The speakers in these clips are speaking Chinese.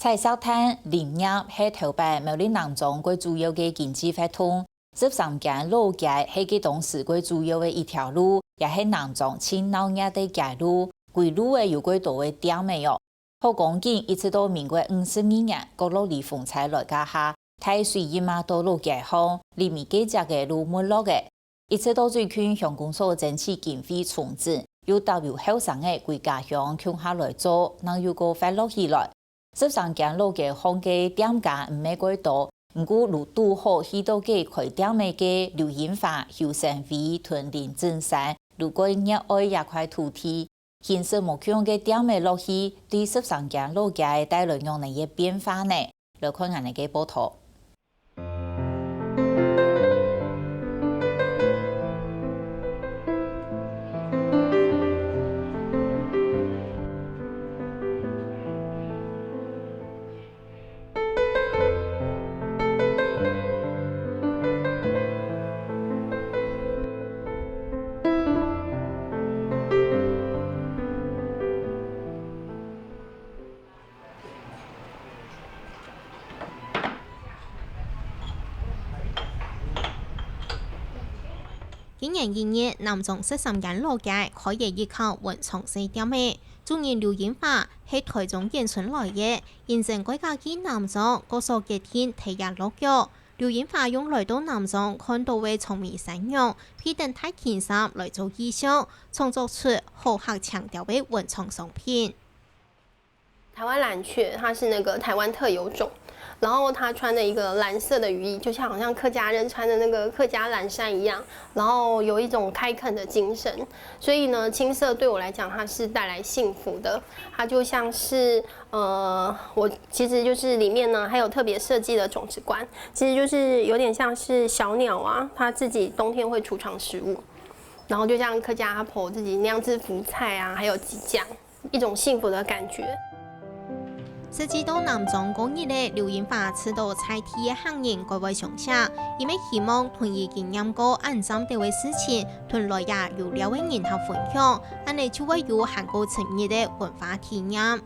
采烧炭、林业是头摆苗栗南庄最主要的经济活动。13间老街是其当时最主要的一条路，也是南庄最闹热的街路。规路的有几多的店面哦。好讲紧，一直到民国52年，各路离风采来家下，太水一马道路解放，里面几只的路没落的。一直到最近乡公所争取经费重置，又投入后生的归家乡乡下来做，能有个快乐起来。13间老街巷的店家唔係幾多，不過路拄好去到嘅開店的嘅劉英華、邱成輝、屯林正山，如果熱愛一塊土地，現實目標嘅店的落去，對13間老街帶來讓你嘅變化呢？來看下你嘅報道。今年1月，南莊13間老街開業依靠文創式店面。主人劉英華係台中鹽村來嘅，現正改革建南莊，各所嘅天提日落腳。劉英華用來到南莊看到嘅聰明山羊，披登太輕衫來做意象，創作出好客強調嘅文創商品。台灣藍鵲，它是那個台灣特有種。然後他穿的一個藍色的雨衣，就像好像客家人穿的那個客家藍衫一樣，然後有一種開墾的精神。所以呢，青色對我來講，它是帶來幸福的。它就像是我其實就是裡面呢，還有特別設計的種子館，其實就是有點像是小鳥啊，它自己冬天會儲藏食物，然後就像客家阿婆自己釀製福菜啊，還有雞醬，一種幸福的感覺。設計到南莊工業嘅劉英華知道菜地嘅行業各位詳細，因為希望同意經驗過安裝地位事情，同來也有了解人合分享，安尼就會有韓國產業嘅文化體驗。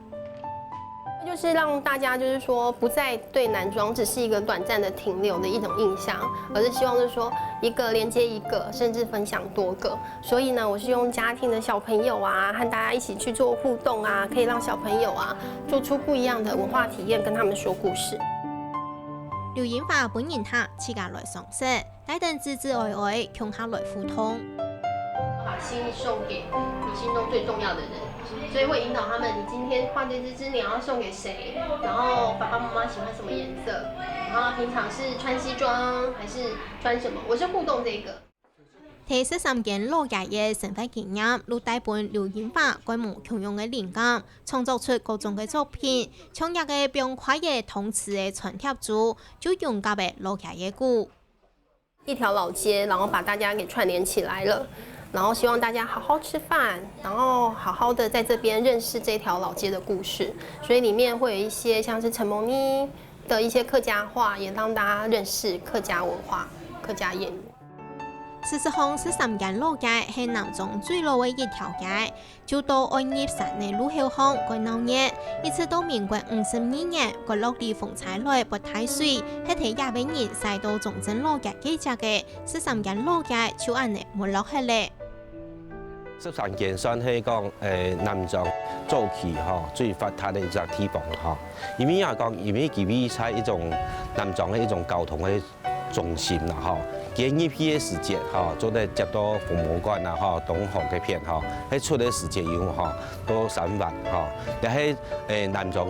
就是讓大家就是說不再對南莊只是一個短暫的停留的一種印象，而是希望就是說一個連接一個，甚至分享多個。所以呢，我是用家庭的小朋友啊，和大家一起去做互動啊，可以讓小朋友啊做出不一樣的文化體驗，跟他們說故事。劉英華本人他自家來嘗試，帶等自自愛愛向下來互通。把心送給你心中最重要的人。所以會引導他們，你今天畫這隻織你要送給誰？然後爸爸媽媽喜歡什麼顏色？然後平常是穿西裝還是穿什麼？我是互動這個。睇13間老街嘅生活經驗，錄帶本劉英華規模強用嘅靈感，創作出各種嘅作品，從一個變快嘅同詞嘅傳貼組，就用夾嘅老街嘅故。一條老街，然後把大家給串聯起來了。然後希望大家好好吃飯，然後好好的在這邊認識這條老街的故事。所以裡面會有一些像是陳蒙妮的一些客家話，也讓大家認識客家文化、客家諺語。事實上，13間老街係南莊最老嘅一條街，就到安業山嘅路後巷個鬧熱，一直到民國52年，個落地風采來不太水，係睇廿幾年曬到中正老街幾隻嘅13間老街就安尼沒落去咧。13間算係講南莊早期最發達的一個地方因為講因為佢係一種南莊嘅一種交通嘅中心啦建議批嘅時節做得接到父母館啊東航嘅片喺出嘅時節有到3萬也係南莊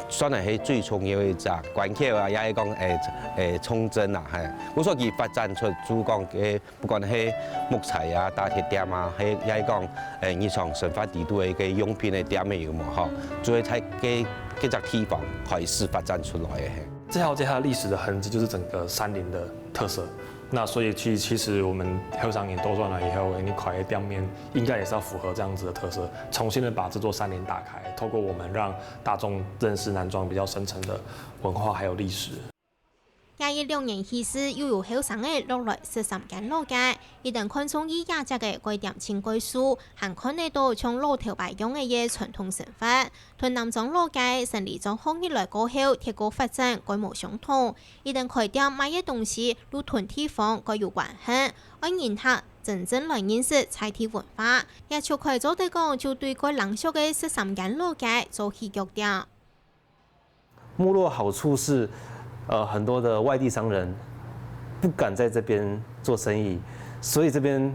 算係最重要嘅一個關鍵啊，也係講重鎮啊，係。所以佢發展出主講嘅，不管係木材啊、打鐵店啊，係也係講日常生活地度嘅嘅用品嘅店面有冇所以喺嘅這個地方開始發展出來嘅。這條街它歷史的痕跡就是整個山林的特色。那所以其實我們後山林兜轉來以後，你塊的店面應該也是要符合這樣子的特色，重新的把這座山林打開，透過我們讓大眾認識南莊比較深層的文化還有歷史。22年起時，又有後生嘅落來13間老街，一旦看中伊亞隻嘅貴店清貴數，還看得到像老頭牌樣嘅嘢傳統生活。同南莊老街成立咗好幾來過後，鐵果發展規模相同，一旦開店買嘅東西，與同地方該有關係，按言客真正來認識菜地文化，也就開咗地講就對該冷縮嘅13間老街做起腳點。沒落好處是，很多的外地商人不敢在這邊做生意，所以這邊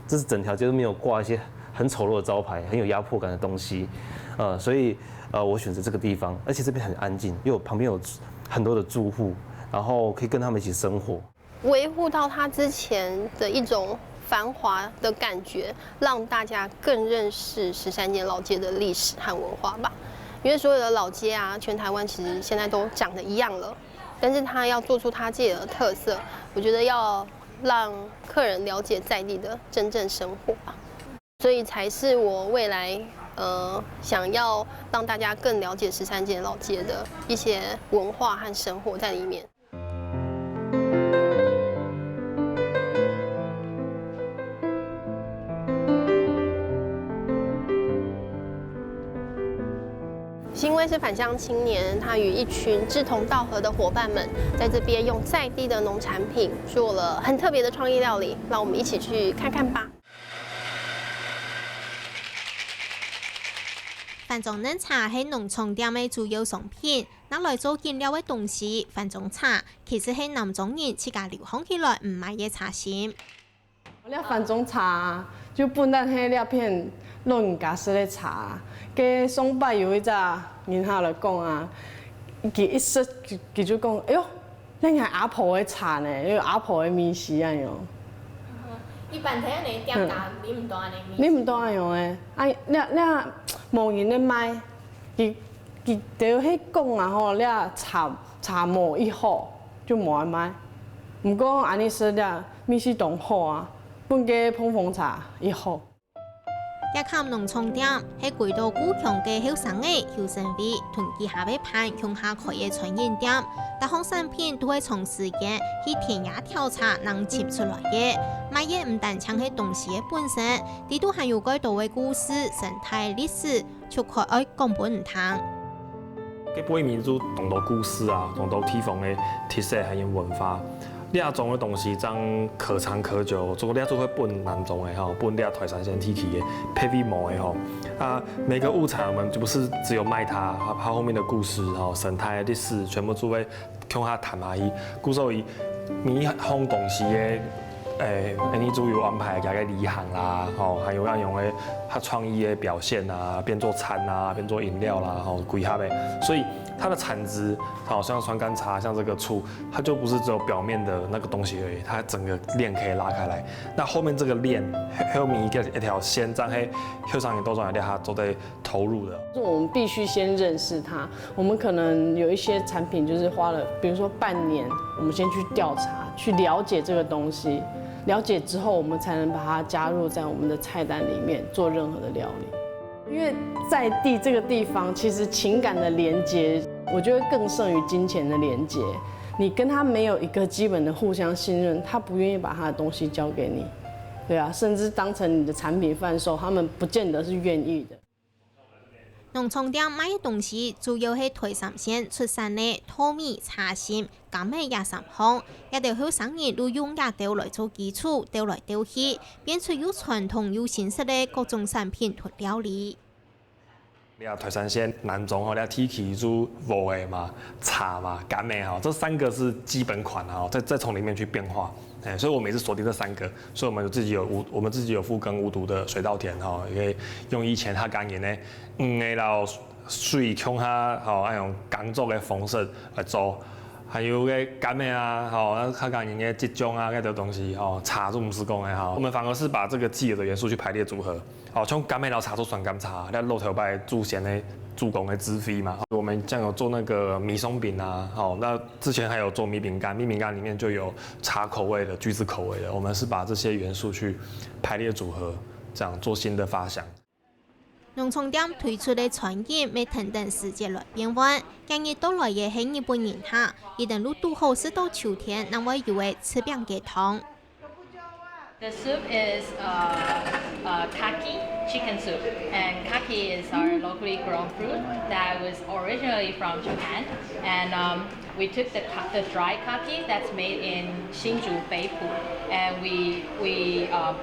就是整條街都沒有掛一些很醜陋的招牌，很有壓迫感的東西，所以我選擇這個地方，而且這邊很安靜，因為旁邊有很多的住戶，然後可以跟他們一起生活，維護到它之前的一種繁華的感覺，讓大家更認識13間老街的歷史和文化吧。因為所有的老街啊，全台灣其實現在都長得一樣了，但是它要做出它自己的特色，我覺得要讓客人了解在地的真正生活吧，所以才是我未來想要讓大家更了解13間老街的一些文化和生活在裡面。欣威是返乡青年，他与一群志同道合的伙伴们，在这边用在地的农产品做了很特别的创意料理，让我们一起去看看吧。番種嫩茶係農場店嘅主要商品，拿來做飲料嘅東西，番種茶其實係南莊人自家流行起來唔買嘅茶餡。了番種茶就本來係了片老人家式嘅茶，佮上擺有一隻人客來講啊，佢一說佢就講，哎呦，咱係阿婆嘅茶呢，因為阿婆嘅米絲啊樣。一般睇下你店家你唔多安尼米。你唔多安樣誒，啊，你無人咧買，佢就迄講啊吼，你茶磨一好就冇人買，唔過安尼說了米絲當好啊，本嘅碰風茶一好。一看農場店係歸到古強嘅後生嘅後生味，同旗下嘅盤向下開嘅傳染店，各項產品都係從時間去田野調查能切出來嘅，買嘢唔單淨係東西嘅本身，呢度還有該度嘅故事、生態、歷史，就可愛講本唔通。嘅背面都同到故事啊，同到地方嘅特色還有文化。你啊種嘅東西真可長可久，做你啊做會本南種嘅吼，本你啊台山縣地區嘅配味模嘅吼，啊每個物產我們就不是只有賣它後面的故事吼，生態歷史全部都會向下談下去，故所以每一項東西嘅你都有安排嘅禮行啦，吼，還有那種嘅它創意嘅表現啊，邊做餐啊，邊做飲料啦，吼，規下嘅，所以它的產值，好像酸甘茶，像這個醋，它就不是只有表面的那個東西而已，它整個鏈可以拉開來。那後面這個鏈，後面一條線，這樣喺後上也都仲有它都得投入的。我們必須先認識它，我們可能有一些產品就是花了，比如說半年，我們先去調查，去了解這個東西。了解之後，我們才能把它加入在我們的菜單裡面做任何的料理。因為在地這個地方，其實情感的連接，我覺得更勝於金錢的連接。你跟他沒有一個基本的互相信任，他不願意把他的東西交給你，對啊，甚至當成你的產品販售，他們不見得是願意的。農場店買嘅東西主要係台山縣出產嘅稻米、茶餡、柑嘅23項，一條後生人都用野豆來做基礎，豆來豆去，變出有傳統有新式嘅各種產品同料理。你啊台山縣南莊吼，你啊提起就無嘅嘛、茶嘛、柑嘅哈，這3個是基本款哈，再從裡面去變化。所以我每次鎖定這3個，所以我們自己有復耕無毒的水稻田哈，也可以用以前較乾淨的然後水向下吼，那種耕作的方式來做，還有個柑的啊，吼，那較乾淨的這種啊，那啲東西吼，茶都唔是講的哈，我們反而是把這個既有的元素去排列組合，哦，從柑的然後茶做酸甘茶，那露頭擺助鹹的。助攻的滋味嘛，我們像有做那個米鬆餅啊，好，那之前還有做米餅乾，米餅乾裡面就有茶口味的、橘子口味的，我們是把這些元素去排列組合，這樣做新的發想。农创店推出的餐饮要等待時節來變換。今日到來嘅係日本人客，一定要拄好適到秋天，能為有嘅吃餅嘅湯。The soup is kaki chicken soup, and kaki is our locally grown fruit that was originally from Japan, and we took the dry kaki that's made in Hsinchu, Beipu, and we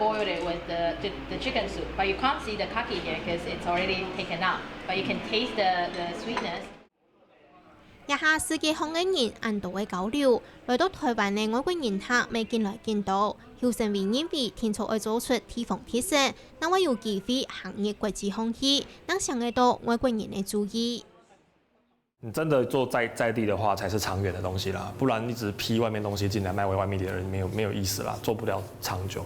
boiled it with the chicken soup. But you can't see the kaki here because it's already taken out, but you can taste the sweetness. 一下世界航嘅人按度嘅交流，來到台灣嘅外國人客未見來見到，後生為認為天朝愛做出地方特色，那我有機會行業國際航氣，能想得到外國人嘅注意。你真的做在地的話，才是長遠的東西啦，不然一直批外面東西進來賣給外面的人，沒有意思啦，做不了長久。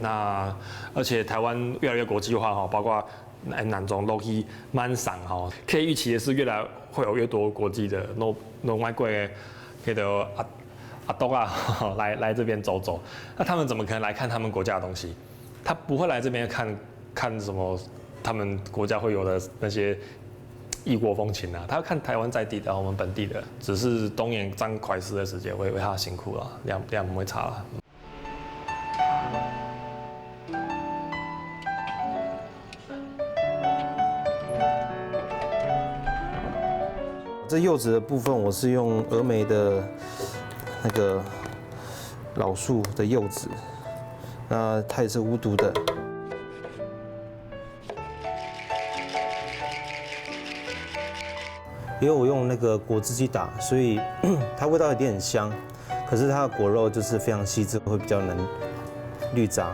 那而且台灣越來越國際化哈，包括南中都去蠻上哈，可以預期的是越來會有越多國際的外國的那個阿東啊來這邊走走，那他們怎麼可能來看他們國家的東西？他不會來這邊看什麼他們國家會有的那些異國風情啊，他要看台灣在地的，我們本地的，只是東眼佔快時的時間，為他辛苦啦，量不會差啦。这柚子的部分，我是用峨眉的那个老树的柚子，那它也是无毒的。因为我用那个果汁机打，所以它味道有点很香，可是它的果肉就是非常细致，会比较能滤渣，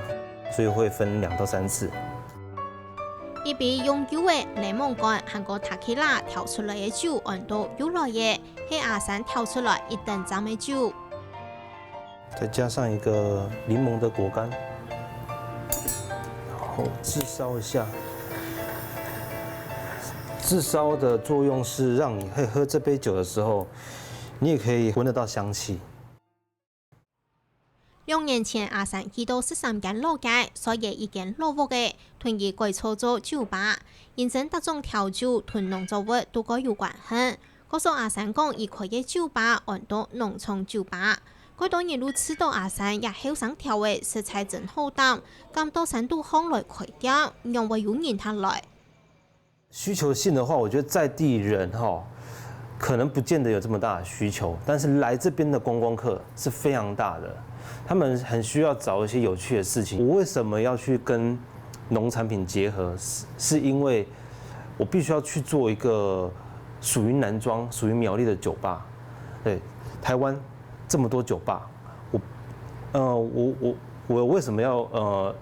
所以会分2到3次。一邊用油嘅檸檬乾和個塔基拉調出來嘅酒溫度越來嘅，係阿山調出來一等站嘅酒。再加上一個檸檬的果乾，然後炙燒一下。炙燒的作用是讓你可以喝這杯酒的時候，你也可以聞得到香氣。2年前，阿山去到13間老街，所以一間老屋嘅團結改操做酒吧，認證各種調酒同農作物都該有關係。告訴阿山講，伊開嘅酒吧按到農創酒吧。嗰當一路吃到阿山也後生調嘅食材真好飲，咁到山度巷來開店，讓為有人他來。需求性的話，我覺得在地人可能不見得有這麼大的需求，但是來這邊的觀光客是非常大的。他們很需要找一些有趣的事情。我為什麼要去跟農產品結合？是因為我必須要去做一個屬於南莊、屬於苗栗的酒吧。對，台灣這麼多酒吧，我為什麼要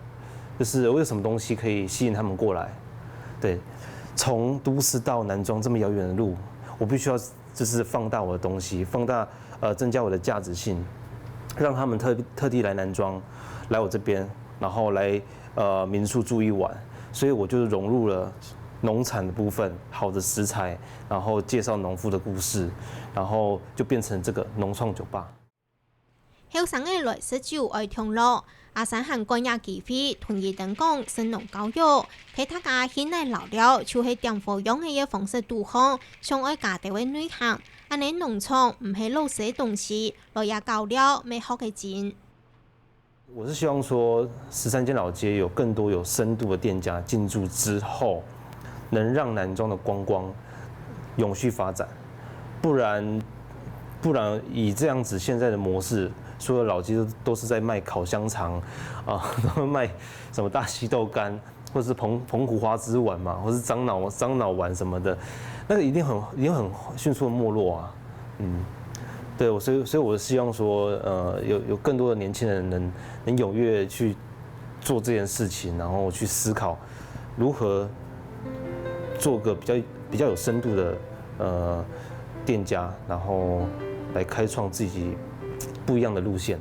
就是我有什麼東西可以吸引他們過來？對，從都市到南莊這麼遙遠的路，我必須要就是放大我的東西，放大增加我的價值性。讓他們特地來南莊，來我這邊，然後來民宿住一晚，所以我就融入了農產的部分，好的食材，然後介紹農夫的故事，然後就變成這個農創酒吧。後生嘅來食酒愛聽樂，阿山和幹也機會同意等講神農教育，睇他家現來老了，就係點火用嘅方式導航，想愛家地位內涵。安尼農場唔係老寫東西，來也教了未學嘅錢。我是希望說13間老街有更多有深度的店家進駐之後，能讓南莊的觀光永續發展。不然以這樣子現在的模式，所有老街都是在賣烤香腸啊，賣什麼大溪豆乾，或者是澎湖花枝丸嘛，或是樟腦丸什麼的。那個一定很迅速的沒落啊，對，所以我希望說，有更多的年輕人能踴躍去做這件事情，然後去思考如何做個比較有深度的店家，然後來開創自己不一樣的路線。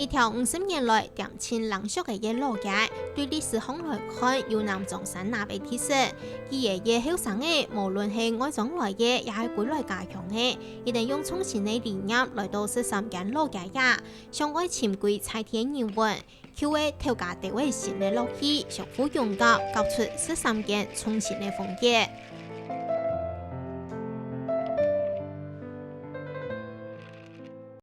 一條50年來掂親冷縮嘅嘢老街，對歷史上來看有南莊山那邊特色。佢爺爺後生嘅，無論係外莊來嘅，也係歸來家鄉嘅，一定用從前嘅理念來到13間老街呀，上愛潛歸菜田人文，佢會調價地位新嘅樂器，相互融合，搞出13間從前嘅風格。